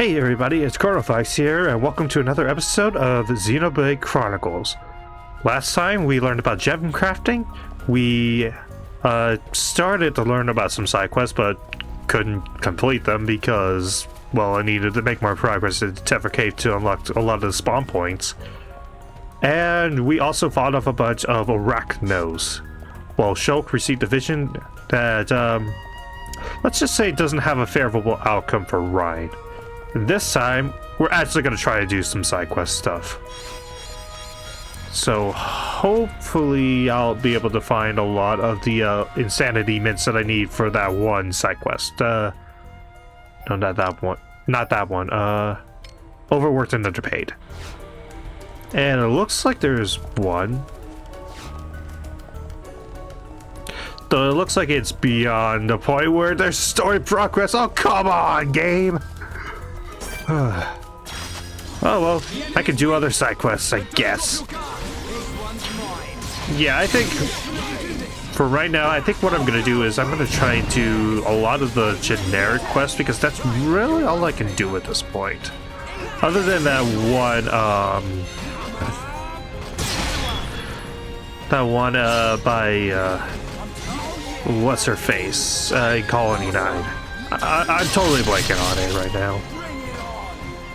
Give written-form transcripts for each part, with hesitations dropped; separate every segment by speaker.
Speaker 1: Hey everybody, it's Chronofahx here, and welcome to another episode of Xenoblade Chronicles. Last time we learned about gem crafting. We started to learn about some side quests, but couldn't complete them because, well, I needed to make more progress in Tephra Cave to unlock a lot of the spawn points. And we also fought off a bunch of arachnos. Well, Shulk received a vision that, let's just say, doesn't have a favorable outcome for Ryan. This time, we're actually going to try to do some side quest stuff. So hopefully I'll be able to find a lot of the insanity mints that I need for that one side quest. No, not that one. Not that one. Overworked and underpaid. And it looks like there's one. Though it looks like it's beyond the point where there's story progress. Oh, come on, game! Oh well, I can do other side quests, I guess. Yeah, I think for right now, I think what I'm gonna do is I'm gonna try and do a lot of the generic quests because that's really all I can do at this point. Other than that one, by what's her face, Colony 9. I'm totally blanking on it right now.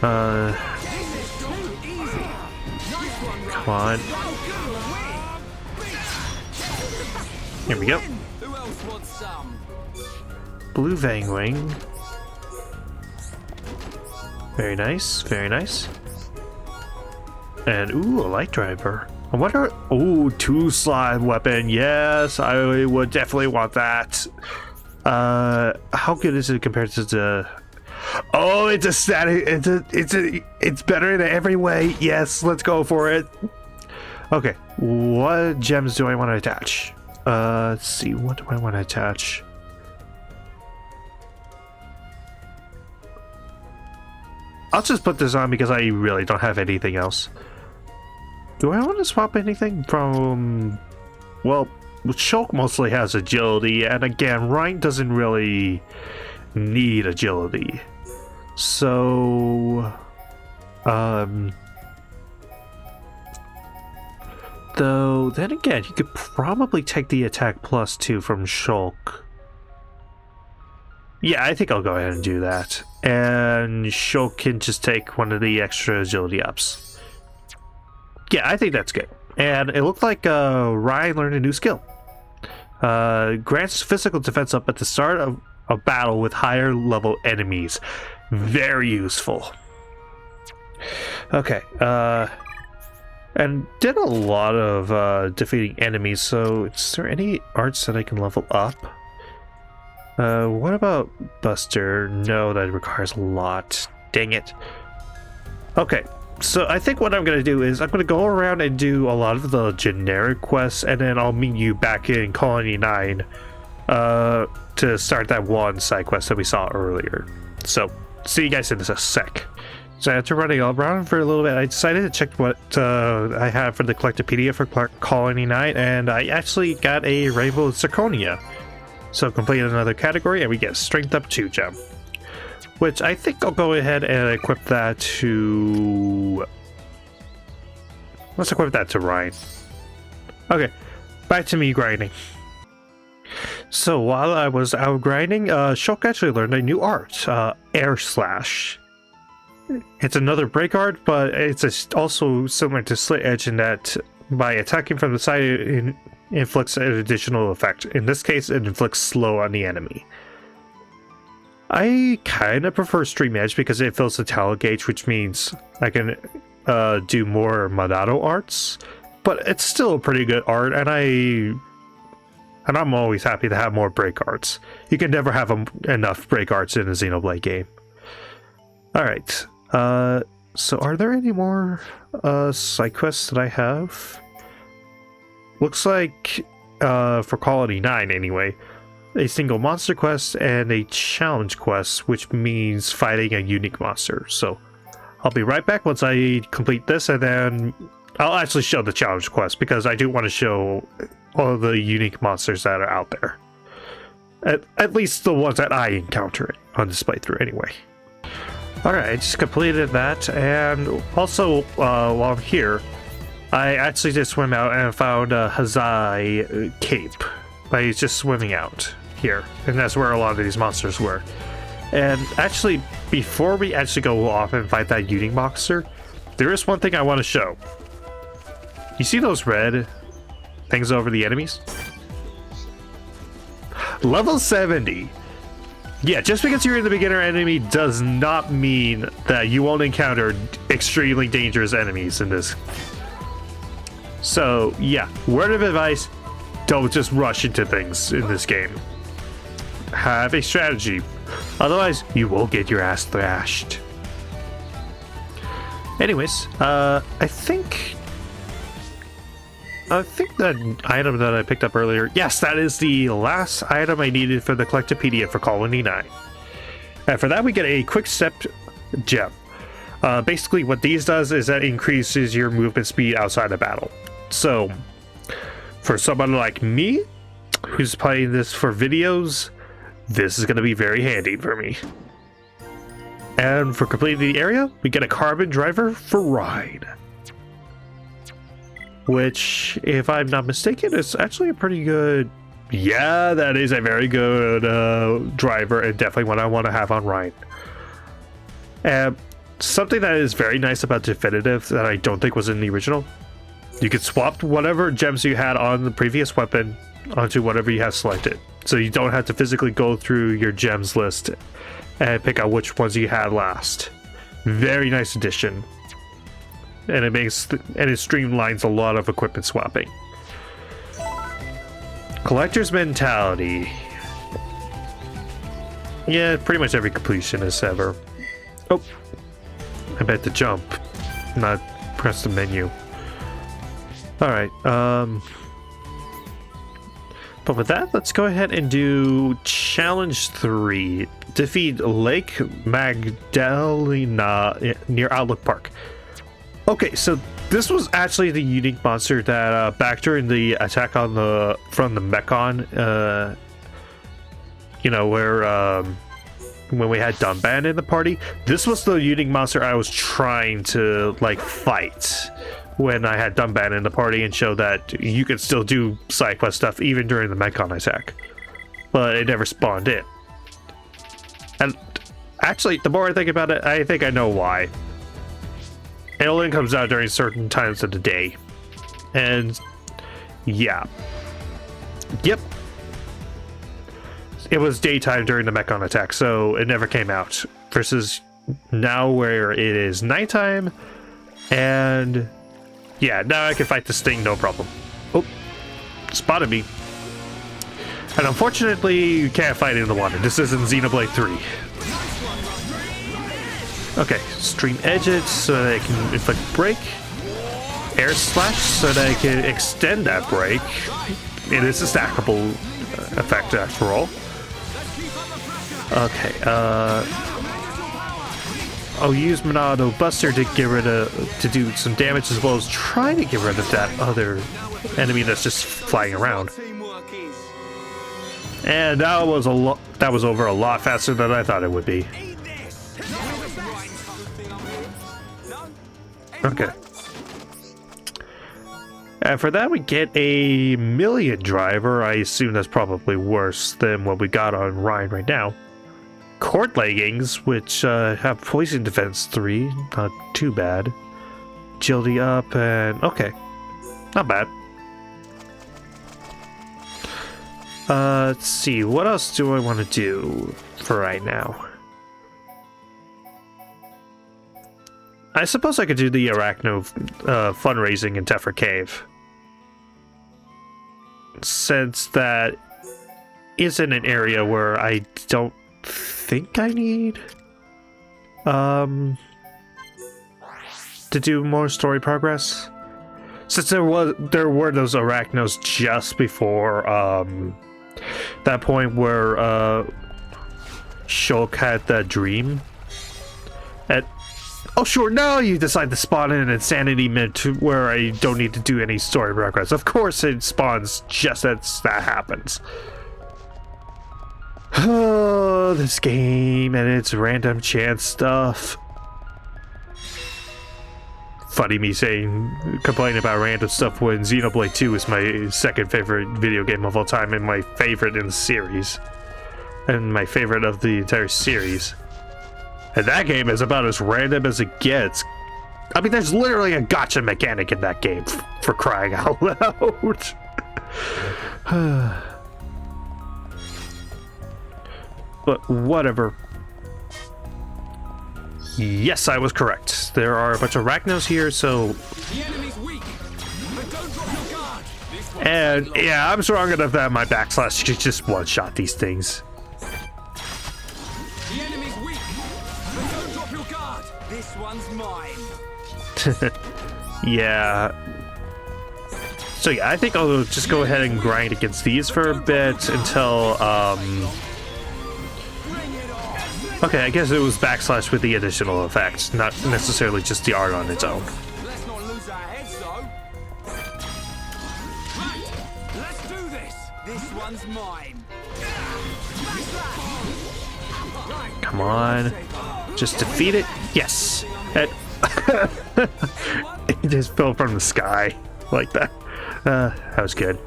Speaker 1: Come on. Here we go. Blue Vangwing. Very nice, very nice. And ooh, a light driver. I wonder. Ooh, 2-slot weapon. Yes, I would definitely want that. How good is it compared to the? Oh, it's a static. It's better in every way. Yes, let's go for it. Okay, what gems do I want to attach? Let's see. What do I want to attach? I'll just put this on because I really don't have anything else. Do I want to swap anything from? Well, Shulk mostly has agility, and again, Ryan doesn't really need agility. So, though, then again, you could probably take the attack +2 from Shulk. Yeah, I think I'll go ahead and do that. And Shulk can just take one of the extra agility ups. Yeah, I think that's good. And it looked like Ryan learned a new skill. Grants physical defense up at the start of a battle with higher level enemies. Very useful. Okay, and did a lot of defeating enemies, so is there any arts that I can level up? What about Buster? No, that requires a lot. Dang it. Okay, so I think what I'm going to do is I'm going to go around and do a lot of the generic quests, and then I'll meet you back in Colony 9 to start that one side quest that we saw earlier. So, see you guys in a sec. So after running around for a little bit, I decided to check what I have for the Collectopedia for Colony 9, and I actually got a Rainbow Zirconia. So complete another category, and we get Strength Up 2 gem. Which I think I'll go ahead and equip that to... Let's equip that to Ryan. Okay, back to me grinding. So while I was out grinding, Shulk actually learned a new art, Air Slash. It's another break art, but it's also similar to Slit Edge in that by attacking from the side, it inflicts an additional effect. In this case, it inflicts slow on the enemy. I kind of prefer Stream Edge because it fills the talent gauge, which means I can do more Monado arts, but it's still a pretty good art, and I'm always happy to have more break arts. You can never have enough break arts in a Xenoblade game. Alright, so are there any more side quests that I have? Looks like, for Colony 9 anyway, a single monster quest and a challenge quest, which means fighting a unique monster. So I'll be right back once I complete this, and then I'll actually show the challenge quest because I do want to show all the unique monsters that are out there. At least the ones that I encounter on this playthrough anyway. Alright, I just completed that, and also while I'm here, I actually did swim out and found a Hazai cape. Like, he's just swimming out here, and that's where a lot of these monsters were. And actually, before we actually go off and fight that Unique monster, there is one thing I want to show. You see those red things over the enemies? Level 70. Yeah, just because you're in the beginner enemy does not mean that you won't encounter extremely dangerous enemies in this. So, yeah, word of advice, don't just rush into things in this game. Have a strategy, otherwise you will get your ass thrashed. Anyways, I think that item that I picked up earlier, yes, that is the last item I needed for the Collectopedia for Colony 9. And for that, we get a quick step gem. Basically, what these does is that increases your movement speed outside of battle. So, for someone like me, who's playing this for videos, this is going to be very handy for me. And for completing the area, we get a carbon driver for ride. Which, if I'm not mistaken, is actually a pretty good... Yeah, that is a very good driver, and definitely one I want to have on Rhine. And something that is very nice about Definitive that I don't think was in the original, you could swap whatever gems you had on the previous weapon onto whatever you have selected. So you don't have to physically go through your gems list and pick out which ones you had last. Very nice addition. And it streamlines a lot of equipment swapping. Collector's mentality. Yeah, pretty much every completionist ever. Oh, I meant to jump, not press the menu. Alright, but with that, let's go ahead and do Challenge 3. Defeat Lake Magdalena near Outlook Park. Okay, so this was actually the unique monster that back during the attack on from the Mechon, you know, where when we had Dunban in the party, this was the unique monster I was trying to like fight when I had Dunban in the party and show that you could still do side quest stuff even during the Mechon attack, but it never spawned in. And actually, the more I think about it, I think I know why. It only comes out during certain times of the day. And yeah. Yep. It was daytime during the Mechon attack, so it never came out. Versus now where it is nighttime. And yeah, now I can fight this thing no problem. Oh, spotted me. And unfortunately, you can't fight it in the water. This isn't Xenoblade 3. Okay, stream edge it so that I can inflict break. Air slash so that I can extend that break. It is a stackable effect after all. Okay, I'll use Monado Buster to get rid of, to do some damage as well as try to get rid of that other enemy that's just flying around. And that was over a lot faster than I thought it would be. Okay. And for that we get a million driver. I assume that's probably worse than what we got on Rhine right now. Court leggings, which have poison defense 3, not too bad. Agility up and okay, not bad. Let's see, what else do I want to do for right now? I suppose I could do the Arachno fundraising in Tephra Cave, since that isn't an area where I don't think I need to do more story progress, since there were those Arachnos just before that point where Shulk had that dream. Oh sure, now you decide to spawn in an insanity mid to where I don't need to do any story progress. Of course it spawns just as that happens. Oh, this game and its random chance stuff. funny me complaining about random stuff when Xenoblade 2 is my second favorite video game of all time and my favorite in the series. And my favorite of the entire series. And that game is about as random as it gets. I mean, there's literally a gacha mechanic in that game, for crying out loud. But whatever. Yes, I was correct. There are a bunch of Arachnos here, so...
Speaker 2: The enemy's weak, but don't drop your guard.
Speaker 1: And yeah, I'm strong enough that my backslash could just one-shot these things.
Speaker 2: The enemy's weak, but don't drop your guard. This one's mine.
Speaker 1: Yeah. So yeah, I think I'll just go ahead and grind against these for a bit until, Okay, I guess it was backslash with the additional effects, not necessarily just the art on its own.
Speaker 2: Let's not lose our heads, though. Right, let's do this. This one's mine.
Speaker 1: Come on. Just defeat it. Yes. It just fell from the sky like that. That was good.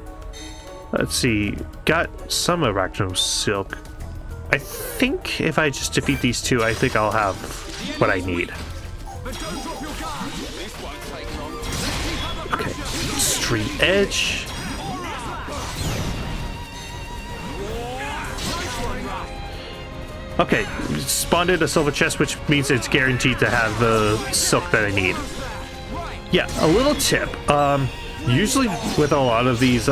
Speaker 1: Let's see. Got some Arachno Silk. I think if I just defeat these two, I think I'll have what I need. Okay. Street Edge. Okay, spawned in a silver chest, which means it's guaranteed to have the silk that I need. Yeah, a little tip. Usually with a lot of these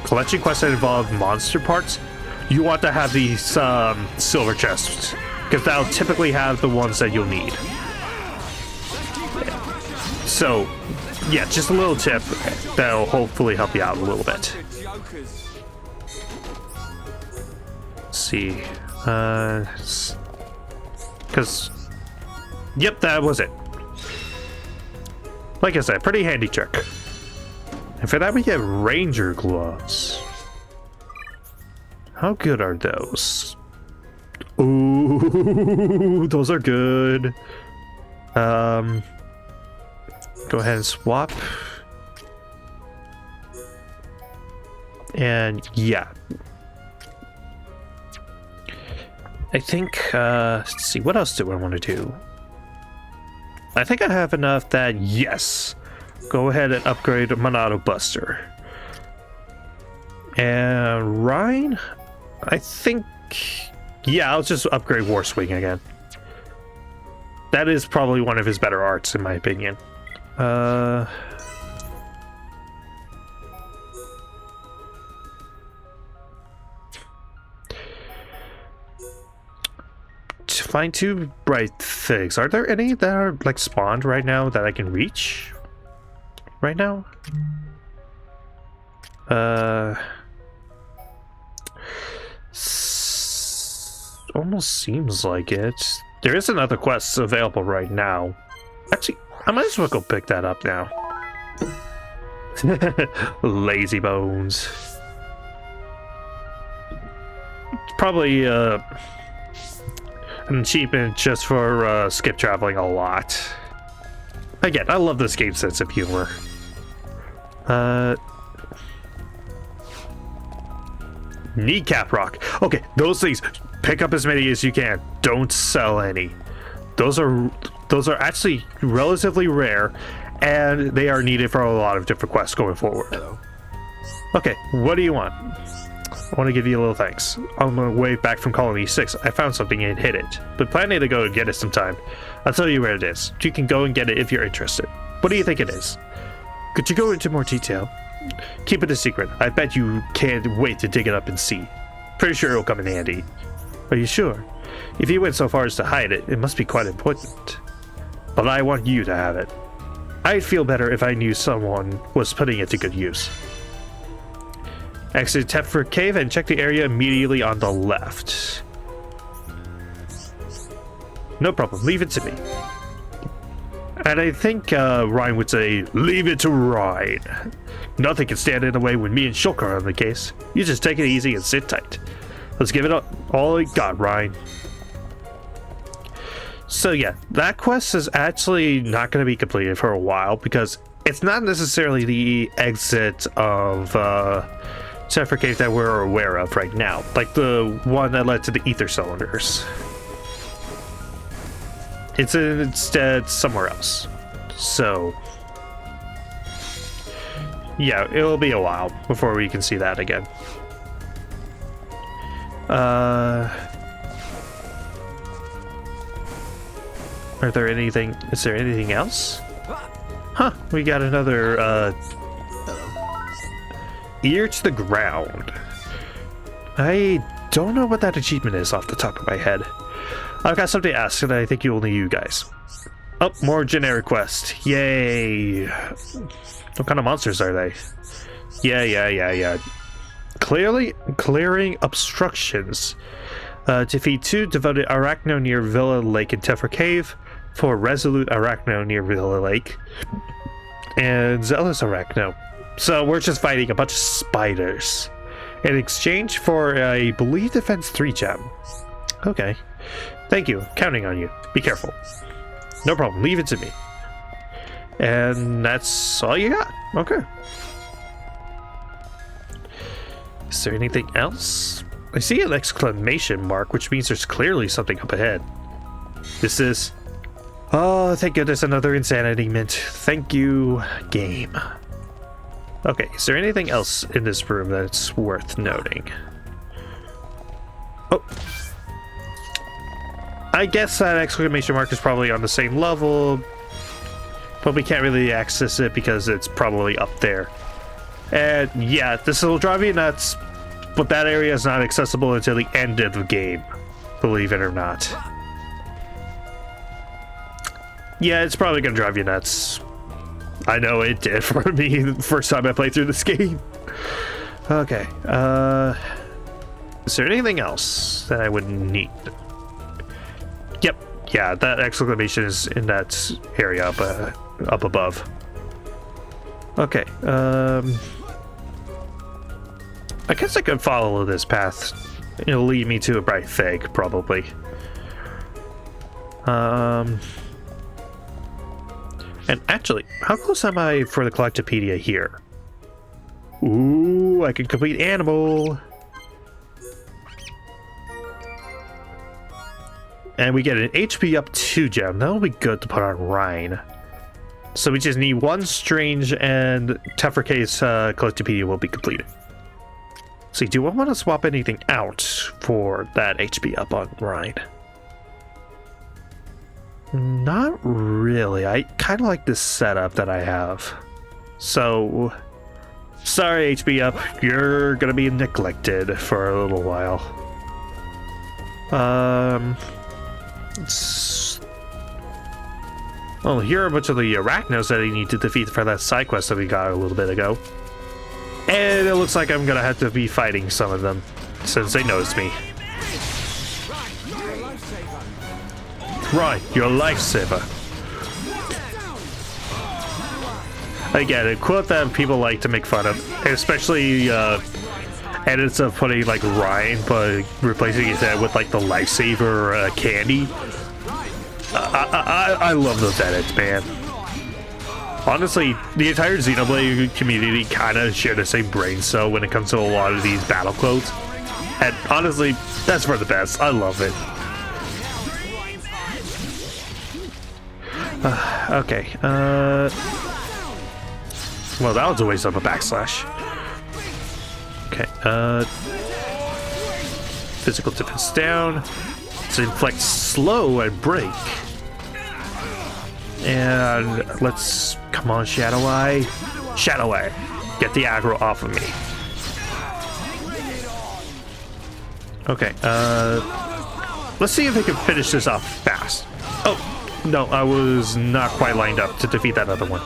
Speaker 1: collection quests that involve monster parts, you want to have these silver chests, because that'll typically have the ones that you'll need. So, yeah, just a little tip that'll hopefully help you out a little bit. Let's see. Because, yep, that was it. Like I said, pretty handy trick. And for that we get Ranger Gloves. How good are those? Ooh, those are good. Go ahead and swap. And yeah. I think, let's see, what else do I want to do? I think I have enough that, yes, go ahead and upgrade Monado Buster. And Rhine, I think, yeah, I'll just upgrade War Swing again. That is probably one of his better arts, in my opinion. Find two bright things. Are there any that are like spawned right now that I can reach? Right now? Almost seems like it. There is another quest available right now. Actually, I might as well go pick that up now. Lazy bones. It's probably an achievement just for skip traveling a lot. Again, I love this game's sense of humor. Kneecap rock. Okay, those things, pick up as many as you can. Don't sell any. Those are actually relatively rare, and they are needed for a lot of different quests going forward.
Speaker 2: Hello.
Speaker 1: Okay, what do you want? I want to give you a little thanks. On my way back from Colony 6, I found something and hid it. But planning to go and get it sometime. I'll tell you where it is. You can go and get it if you're interested. What do you think it is? Could you go into more detail? Keep it a secret. I bet you can't wait to dig it up and see. Pretty sure it'll come in handy. Are you sure? If you went so far as to hide it, it must be quite important. But I want you to have it. I'd feel better if I knew someone was putting it to good use. Exit Tephra Cave and check the area immediately on the left. No problem, leave it to me. And I think Ryan would say, leave it to Ryan. Nothing can stand in the way when me and Shulk are on the case. You just take it easy and sit tight. Let's give it all we got, Ryan. So yeah, that quest is actually not going to be completed for a while because it's not necessarily the exit of Tephra Cave that we're aware of right now, like the one that led to the ether cylinders. It's instead somewhere else. So yeah, it'll be a while before we can see that again. Is there anything else? Huh, we got another ear to the ground. I don't know what that achievement is off the top of my head. I've got something to ask, and I think only you guys. Oh, more generic quest. Yay. What kind of monsters are they? Yeah. Clearing obstructions. Defeat 2 devoted Arachno near Villa Lake in Tephra Cave. 4 resolute Arachno near Villa Lake. And zealous Arachno. So we're just fighting a bunch of spiders. In exchange for, I believe, Defense 3 gem. Okay. Thank you. Counting on you. Be careful. No problem. Leave it to me. And that's all you got. Okay. Is there anything else? I see an exclamation mark, which means there's clearly something up ahead. This is... Oh, thank goodness, another insanity mint. Thank you, game. Okay, is there anything else in this room that's worth noting? Oh. I guess that exclamation mark is probably on the same level, but we can't really access it because it's probably up there. And yeah, this will drive you nuts, but that area is not accessible until the end of the game, believe it or not. Yeah, it's probably gonna drive you nuts. I know it did for me the first time I played through this game. Okay, is there anything else that I would need? Yep, yeah, that exclamation is in that area up above. Okay, I guess I could follow this path. It'll lead me to a bright fig, probably. And actually, how close am I for the Collectopedia here? Ooh, I can complete animal. And we get an HP up 2 gem. That'll be good to put on Rhine. So we just need one strange and Tephra Cave's Collectopedia will be completed. See, do I want to swap anything out for that HP up on Rhine? Not really. I kind of like this setup that I have. So, sorry HP up, you're gonna be neglected for a little while. Well, here are a bunch of the Arachnos that I need to defeat for that side quest that we got a little bit ago. And it looks like I'm gonna have to be fighting some of them, since they noticed me. Right, you're a lifesaver. Again, a quote that people like to make fun of, especially edits of putting like Ryan, but replacing it with like the lifesaver candy. I love those edits, man. Honestly, the entire Xenoblade community kind of share the same brain cell when it comes to a lot of these battle quotes. And honestly, that's for the best. I love it. Okay. Well, that was a waste of a backslash. Okay. Physical defense down. Let's inflict slow and break. And let's... Come on, Shadow Eye. Shadow Eye. Get the aggro off of me. Okay, let's see if we can finish this off fast. Oh, no, I was not quite lined up to defeat that other one.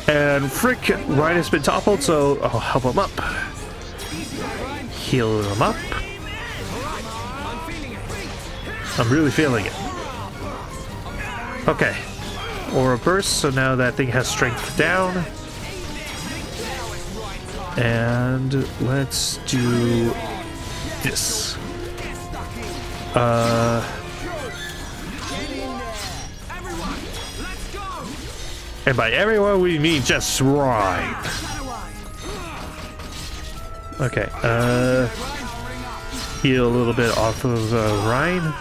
Speaker 1: And frick, Ryan has been toppled, so I'll help him up. Heal him up. I'm really feeling it. Okay. Aura burst, so now that thing has strength down. And let's do this. And by everyone we mean just Ryan. Okay, heal a little bit off of Ryan.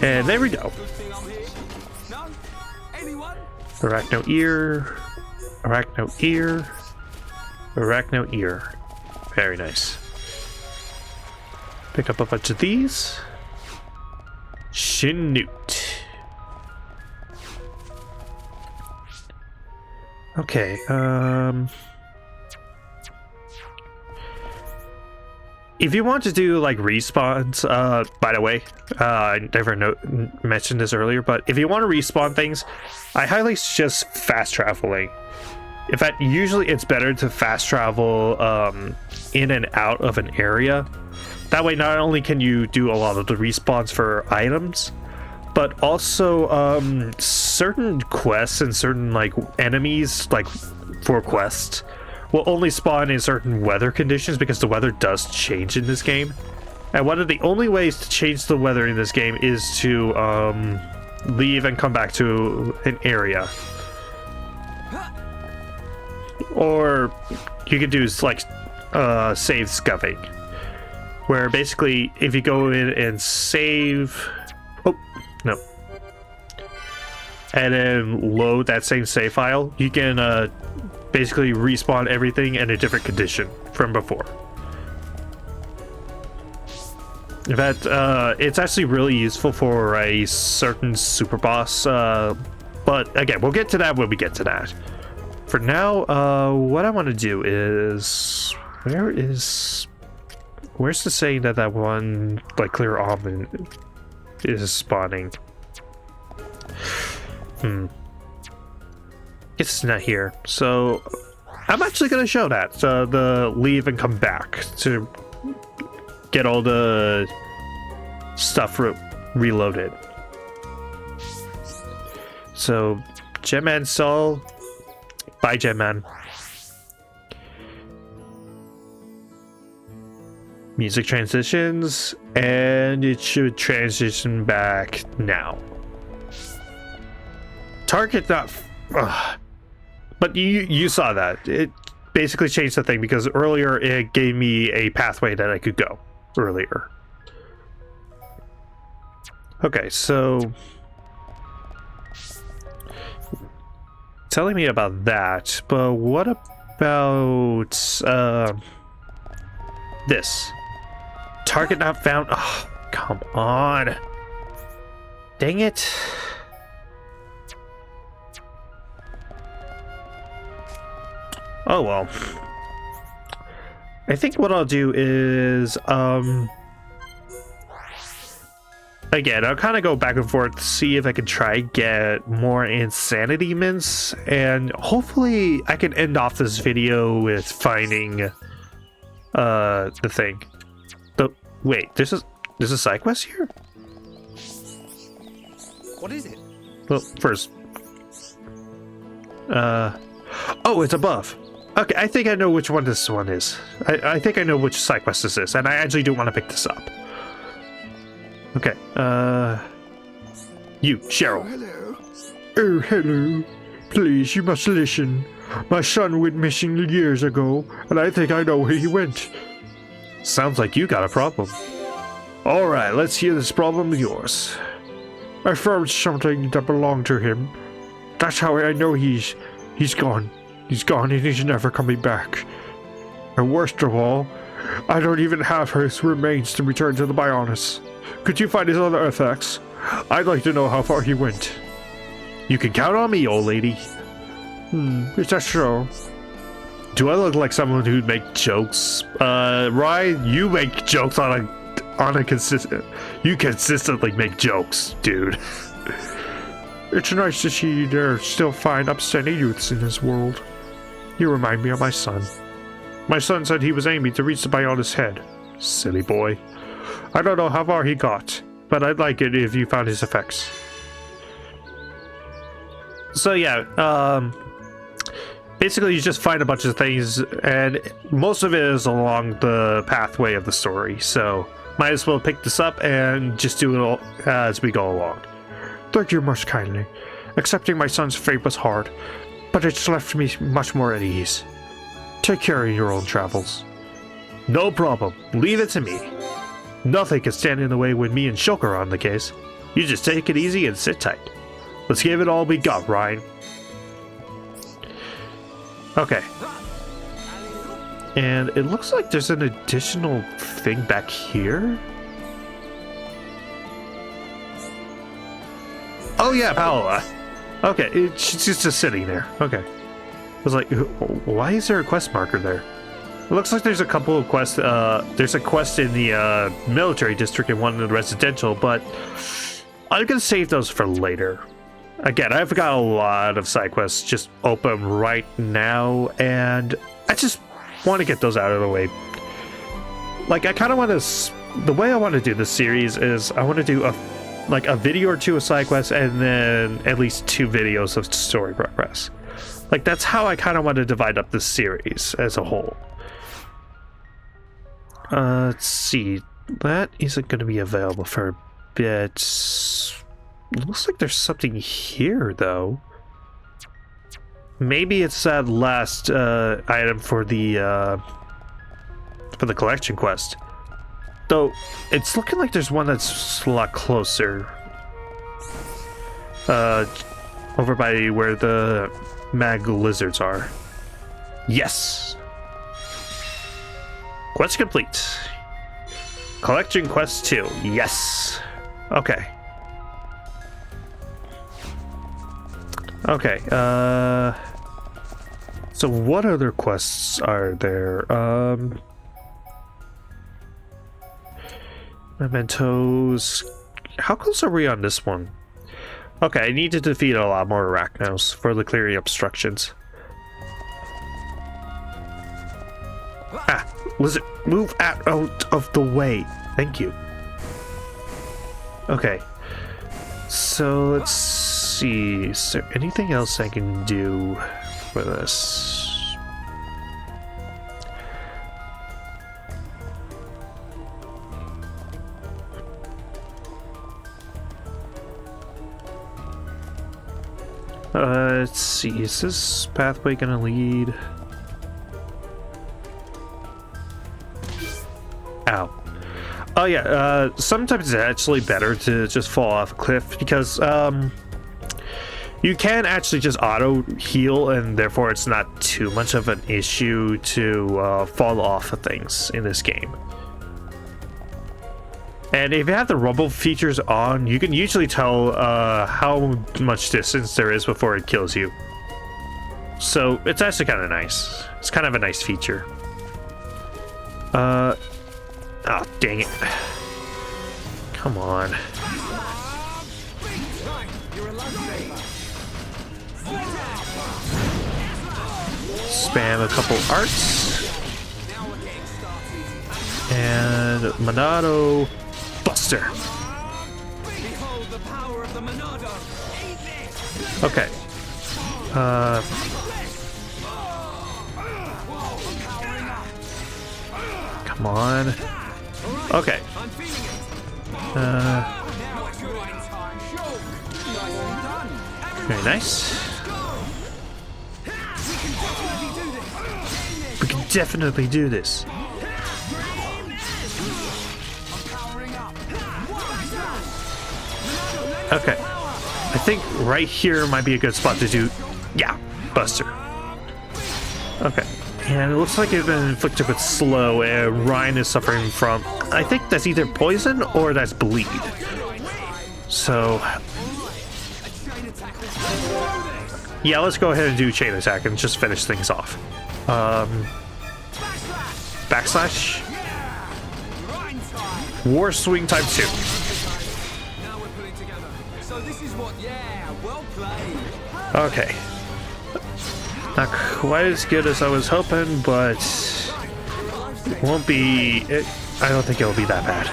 Speaker 1: And there we go. Arachno ear. Arachno ear. Arachno ear. Very nice. Pick up a bunch of these. Shinute. Okay, if you want to do like respawns, by the way, I never mentioned this earlier, but if you want to respawn things, I highly suggest fast traveling. In fact, usually it's better to fast travel in and out of an area. That way, not only can you do a lot of the respawns for items, but also certain quests and certain like enemies, like for quests, will only spawn in certain weather conditions because the weather does change in this game. And one of the only ways to change the weather in this game is to leave and come back to an area. Or you could do like save scuffing, where basically if you go in and save, oh no, and then load that same save file, you can basically respawn everything in a different condition from before. In fact, it's actually really useful for a certain super boss, but again, we'll get to that when we get to that. For now, what I want to do is, where's the saying that that one like clear almond is spawning? It's not here, so I'm actually gonna show that the leave and come back to get all the stuff reloaded. So Gemman Sol, bye Gemman. Music transitions, and it should transition back now. Target not. But you saw that. It basically changed the thing because earlier it gave me a pathway that I could go earlier. Okay, so telling me about that, but what about this? Target not found. Oh, come on. Dang it. Oh well. I think what I'll do is again, I'll kind of go back and forth to see if I can try get more insanity mints, and hopefully I can end off this video with finding the thing. Wait, there's a side quest here?
Speaker 2: What is it?
Speaker 1: Well, first oh, it's above. Okay, I think I know which one this one is. I think I know which side quest this is, and I actually do want to pick this up. Okay, you, Cheryl.
Speaker 3: Oh, hello.
Speaker 4: Oh, hello. Please, you must listen. My son went missing years ago, and I think I know where he went.
Speaker 1: Sounds like you got a problem.
Speaker 4: Alright, let's hear this problem of yours. I found something that belonged to him. That's how I know he's gone. He's gone and he's never coming back. And worst of all, I don't even have his remains to return to the Bionis. Could you find his other artifacts? I'd like to know how far he went.
Speaker 1: You can count on me, old lady.
Speaker 4: Is that so?
Speaker 1: Do I look like someone who'd make jokes? Ryan, you make jokes on a consistent. You consistently make jokes, dude.
Speaker 4: It's nice to see there still fine, upstanding youths in this world. You remind me of my son. My son said he was aiming to reach the Bionis head. Silly boy. I don't know how far he got, but I'd like it if you found his effects.
Speaker 1: So yeah, basically you just find a bunch of things, and most of it is along the pathway of the story, so might as well pick this up and just do it all as we go along.
Speaker 4: Thank you most kindly. Accepting my son's fate was hard, but it's left me much more at ease. Take care of your own travels.
Speaker 1: No problem. Leave it to me. Nothing can stand in the way when me and Shulk are on the case. You just take it easy and sit tight. Let's give it all we got, Ryan. Okay. And it looks like there's an additional thing back here. Oh yeah, Paola. Okay, she's just sitting there. Okay. I was like, why is there a quest marker there? It looks like there's a couple of quests. There's a quest in the military district and one in the residential, but I'm gonna save those for later. Again, I've got a lot of side quests just open right now, and I just want to get those out of the way. Like, I kind of want to. The way I want to do this series is I want to do a video or two of side quests, and then at least 2 videos of story progress. Like, that's how I kind of want to divide up this series as a whole. Let's see. That isn't going to be available for a bit. It looks like there's something here, though. Maybe it's that last item for the collection quest. Though, it's looking like there's one that's a lot closer. Over by where the mag lizards are. Yes! Quest complete. Collection quest 2. Yes! Okay. Okay, so what other quests are there? Mementos. How close are we on this one? Okay, I need to defeat a lot more Arachnos for the clearing obstructions. Ah, lizard, move out of the way. Thank you. Okay. So let's see. Is there anything else I can do for this? Let's see. Is this pathway gonna lead? Ow. Oh yeah, sometimes it's actually better to just fall off a cliff because you can actually just auto heal, and therefore it's not too much of an issue to fall off of things in this game. And if you have the rumble features on, you can usually tell how much distance there is before it kills you. So it's actually kind of nice. It's kind of a nice feature. Oh, dang it. Come on. Spam a couple arts. And Monado Buster. Okay. Come on. Okay. Very nice. We can definitely do this. Okay. I think right here might be a good spot to do... Yeah, Buster. Okay. And it looks like it's been inflicted with slow, and Ryan is suffering from... I think that's either poison or that's bleed. So... yeah, let's go ahead and do chain attack and just finish things off. Backslash. War swing type 2. Okay. Not quite as good as I was hoping, but it won't be... I don't think it'll be that bad.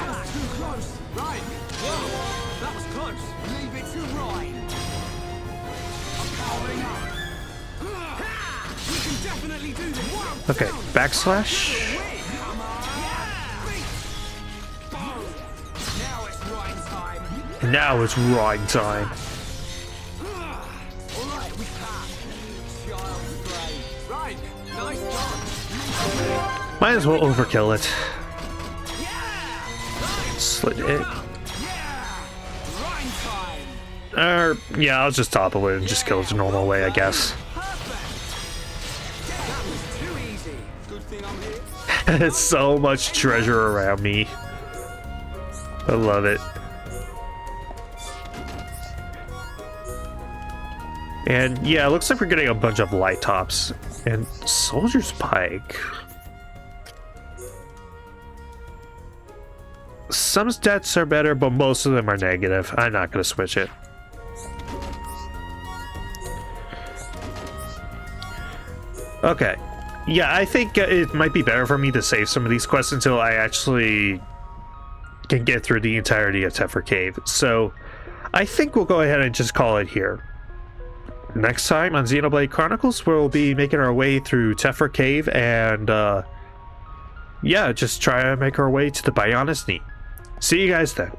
Speaker 1: Okay, backslash. Now it's Ryan time.
Speaker 2: Nice dodge.
Speaker 1: Might as well overkill it.
Speaker 2: Yeah.
Speaker 1: Slit it.
Speaker 2: Yeah. Rhyme time.
Speaker 1: Yeah, I'll just topple it and just kill it the normal way, I guess.
Speaker 2: Perfect. That was too easy. Good thing I'm here.
Speaker 1: It's so much treasure around me. I love it. And yeah, it looks like we're getting a bunch of light tops and soldier's pike. Some stats are better, but most of them are negative. I'm not going to switch it. Okay. Yeah, I think it might be better for me to save some of these quests until I actually can get through the entirety of Tephra Cave. So I think we'll go ahead and just call it here. Next time on Xenoblade Chronicles, we'll be making our way through Tephra Cave and yeah, just try to make our way to the Bionis Knee. See you guys then.